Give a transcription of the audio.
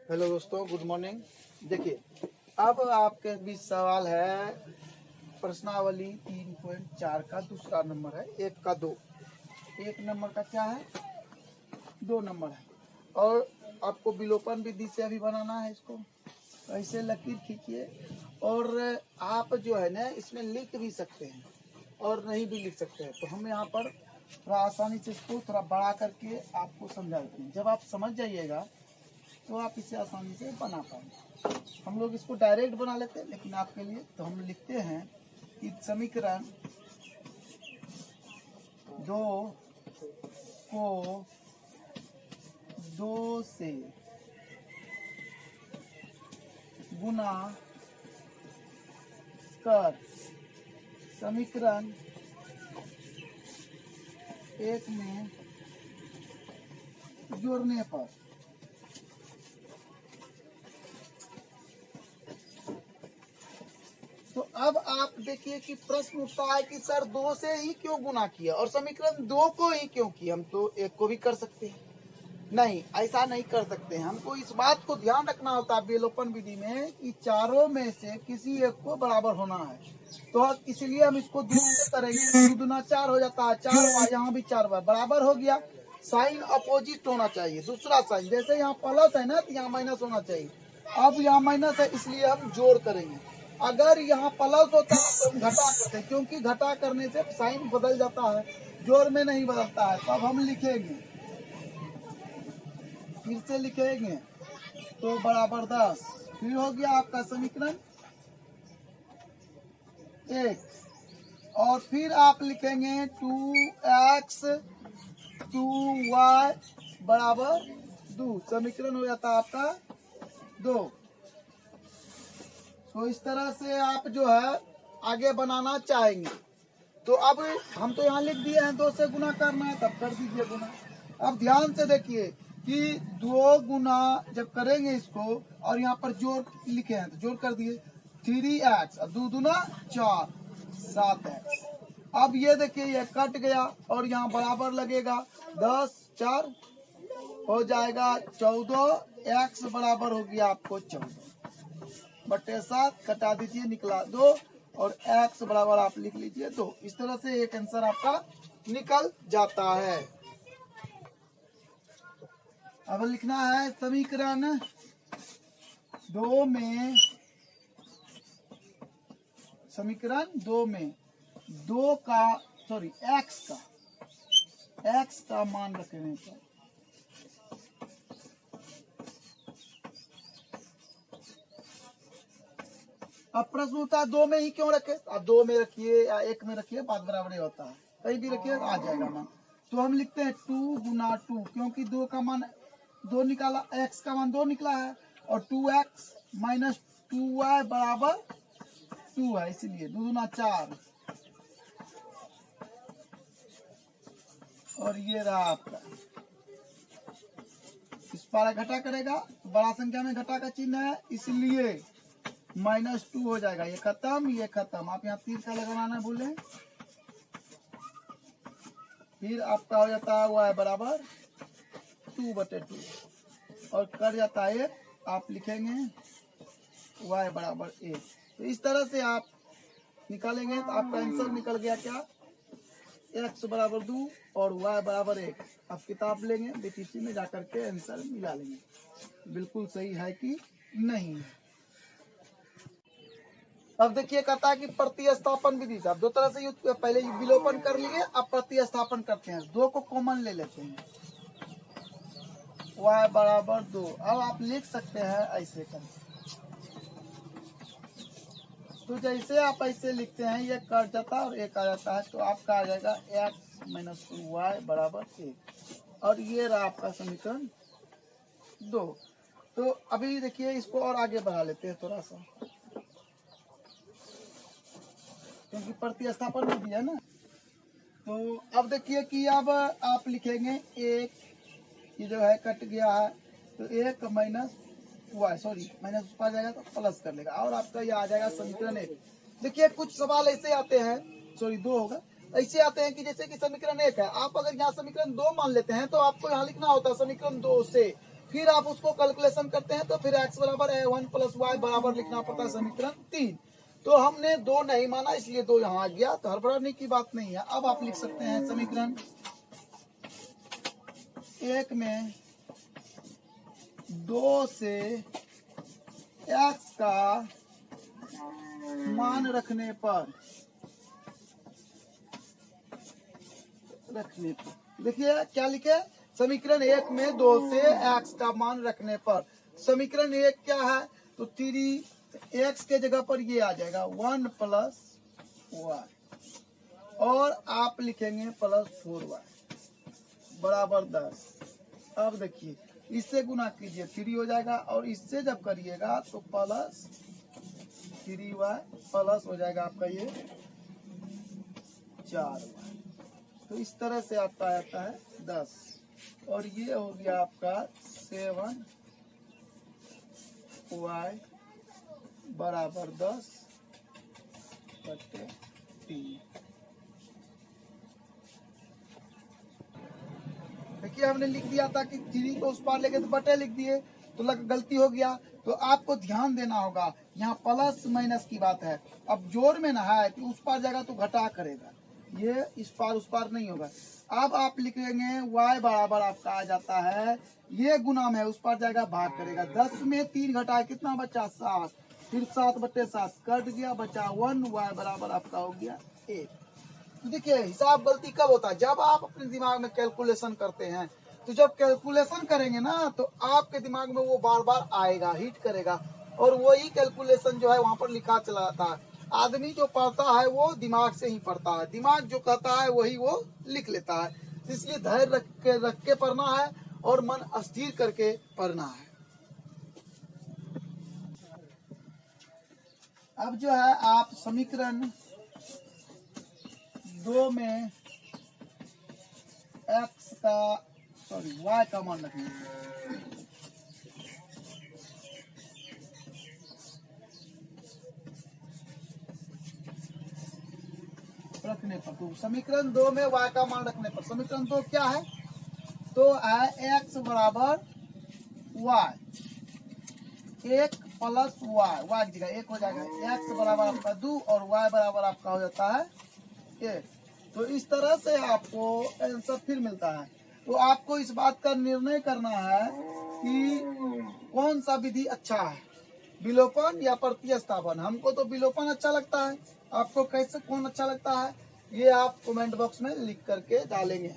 Hello दोस्तों, good morning. देखिए, अब आपके बीच सवाल है प्रश्नावली 3.4 का दूसरा नंबर है, 1 का 2। 1 नंबर का क्या है, 2 नंबर है। और आपको विलोपन विधि से अभी बनाना है इसको। ऐसे लकीर खींचिए और आप जो है ना इसमें लिख भी सकते हैं और नहीं भी लिख सकते हैं। तो हम यहाँ पर थोड़ा आसानी से इसको थोड़ा बड़ा करके आपको समझा देते हैं। जब आप समझ जाइएगा तो आप इसे आसानी से बना पाएंगे। हम लोग इसको डायरेक्ट बना लेते हैं, लेकिन आपके लिए तो हम लिखते हैं कि समीकरण 2 को 2 से गुना कर समीकरण 1 में जोड़ने पर तो अब आप देखिए कि प्रश्न उठता है कि सर 2 से ही क्यों गुना किया और समीकरण 2 को ही क्यों किया। हम तो 1 को भी कर सकते हैं। नहीं, ऐसा नहीं कर सकते हैं। हमको इस बात को ध्यान रखना होता है विलोपन विधि में कि चारों में से किसी एक को बराबर होना है। तो इसलिए हम इसको 2 से करेंगे। 2 दूना 4 हो जाता है, 4 बार यहाँ भी 4 बार बराबर हो गया। साइन अपोजिट होना चाहिए, दूसरा साइन। जैसे यहाँ प्लस है ना तो यहाँ माइनस होना चाहिए। अब यहाँ माइनस है इसलिए हम जोड़ करेंगे। अगर यहाँ प्लस होता है तो हम घटा करते हैं, क्योंकि घटा करने से साइन बदल जाता है, जोड़ में नहीं बदलता है। तो अब हम लिखेंगे, फिर से लिखेंगे तो बराबर 10। फिर हो गया आपका समीकरण 1। और फिर आप लिखेंगे 2x 2y बराबर 2। समीकरण हो जाता है आपका 2। तो इस तरह से आप जो है आगे बनाना चाहेंगे तो अब हम तो यहाँ लिख दिए हैं 2 से गुना करना है, तब कर दीजिए गुना। अब ध्यान से देखिए कि 2 गुना जब करेंगे इसको और यहाँ पर जोड़ लिखे हैं तो जोड़ कर दिए 3x और 2 दूना 4 7x। अब ये देखिए ये कट गया और यहाँ बराबर लगेगा 10 4 हो जाएगा 14x बराबर हो गया आपको 14 बटे 7 कटा दीजिए, निकला 2 और x बराबर आप लिख लीजिए 2। इस तरह से एक आंसर आपका निकल जाता है। अब लिखना है समीकरण 2 में 2 का x का मान रखने पर अब प्रश्न होता है 2 में ही क्यों रखे। अब 2 में रखिए या 1 में रखिए, बात बराबर ही होता है, कहीं भी रखिए आ जाएगा मान। तो हम लिखते हैं 2 गुना 2, क्योंकि 2 का मान 2 निकाला, x का मान 2 निकला है और 2x माइनस 2y बराबर 2 है, इसलिए 2 दूना 4 और ये रहा आपका। इस पर घटा करेगा, बड़ा संख्या में घटा का चिन्ह है इसलिए -2 हो जाएगा। ये खत्म, ये खत्म। आप यहाँ तीर का लगाना ना भूलें। फिर आपका हो जाता है y बराबर 2/2 और कर जाता है 1। आप लिखेंगे y बराबर 1। तो इस तरह से आप निकालेंगे तो आपका आंसर निकल गया क्या, x बराबर 2 और y बराबर 1। आप किताब लेंगे बीटीसी में जाकर के आंसर मिला लेंगे बिल्कुल सही है कि नहीं। अब देखिए कहता है कि प्रतिस्थापन विधि से आप 2 तरह से पहले विलोपन कर लिए, अब प्रतिस्थापन करते हैं। 2 को कॉमन ले लेते हैं, y बराबर 2। अब आप लिख सकते हैं ऐसे करके। तो जैसे आप ऐसे लिखते हैं ये कट जाता है और 1 आ जाता है, तो आपका आ जाएगा x माइनस 2y बराबर 1 और ये रहा आपका समीकरण 2। तो अभी देखिए इसको और आगे बढ़ा लेते हैं थोड़ा सा, क्योंकि प्रतिस्थापन भी दिया है ना। तो अब देखिए कि अब आप लिखेंगे 1, ये जो है कट गया है तो 1 माइनस y, सॉरी माइनस उसका आ जाएगा तो प्लस कर लेगा और आपका ये आ जाएगा समीकरण 1। देखिए कुछ सवाल ऐसे आते हैं, सॉरी 2 होगा, ऐसे आते हैं कि जैसे कि समीकरण 1 है, आप अगर यहाँ समीकरण 2 मान लेते हैं तो आपको यहाँ लिखना होता है समीकरण 2 से, फिर आप उसको कैलकुलेशन करते हैं तो फिर x बराबर a1 प्लस वाई बराबर लिखना पड़ता है समीकरण 3। तो हमने 2 नहीं माना इसलिए 2 यहाँ आ गया, तो हड़बड़ाने की बात नहीं है। अब आप लिख सकते हैं समीकरण 1 में 2 से x का मान रखने पर देखिए क्या लिखे, समीकरण 1 में 2 से x का मान रखने पर। समीकरण 1 क्या है, तो 3x के जगह पर ये आ जाएगा 1 प्लस वाई और आप लिखेंगे प्लस 4y बराबर 10। अब देखिए इससे गुना कीजिए 3 हो जाएगा और इससे जब करिएगा तो प्लस 3y प्लस हो जाएगा आपका ये 4y। तो इस तरह से आपका आता है 10 और ये हो गया आपका 7y बराबर 10 बटे 3। देखिए हमने लिख दिया था कि 3 को उस पार लेके तो बटे लिख दिए, तो गलती हो गया। तो आपको ध्यान देना होगा, यहाँ प्लस माइनस की बात है। अब जोड़ में ना है कि उस पार जाएगा तो घटा करेगा, ये इस पार उस पार नहीं होगा। अब आप लिखेंगे y बराबर आपका आ जाता है, ये गुना में है उस पार जाएगा भाग करेगा। 10 में 3 घटाए कितना बचा 7, फिर 7 बटे 7 कट गया बचा 1, y बराबर आपका हो गया 1। तो देखिए हिसाब गलती कब होता है, जब आप अपने दिमाग में कैलकुलेशन करते हैं। तो जब कैलकुलेशन करेंगे ना तो आपके दिमाग में वो बार बार आएगा, हिट करेगा और वही कैलकुलेशन जो है वहां पर लिखा चला जाता है। आदमी जो पढ़ता है वो दिमाग से ही पढ़ता है, दिमाग जो कहता है वही वो लिख लेता है। इसलिए धैर्य रख के पढ़ना है और मन अस्थिर करके पढ़ना है। अब जो है आप समीकरण 2 में y का मान रखने पर तो समीकरण 2 में y का मान रखने पर समीकरण 2 क्या है, तो है x बराबर y, 1 प्लस y की जगह 1 हो जाएगा, x बराबर आपका 2 और y बराबर आपका हो जाता है 1। तो इस तरह से आपको आंसर फिर मिलता है। तो आपको इस बात का निर्णय करना है कि कौन सा विधि अच्छा है, विलोपन या प्रतिस्थापन। हमको तो विलोपन अच्छा लगता है, आपको कैसे कौन अच्छा लगता है ये आप कमेंट बॉक्स में लिख करके डालेंगे।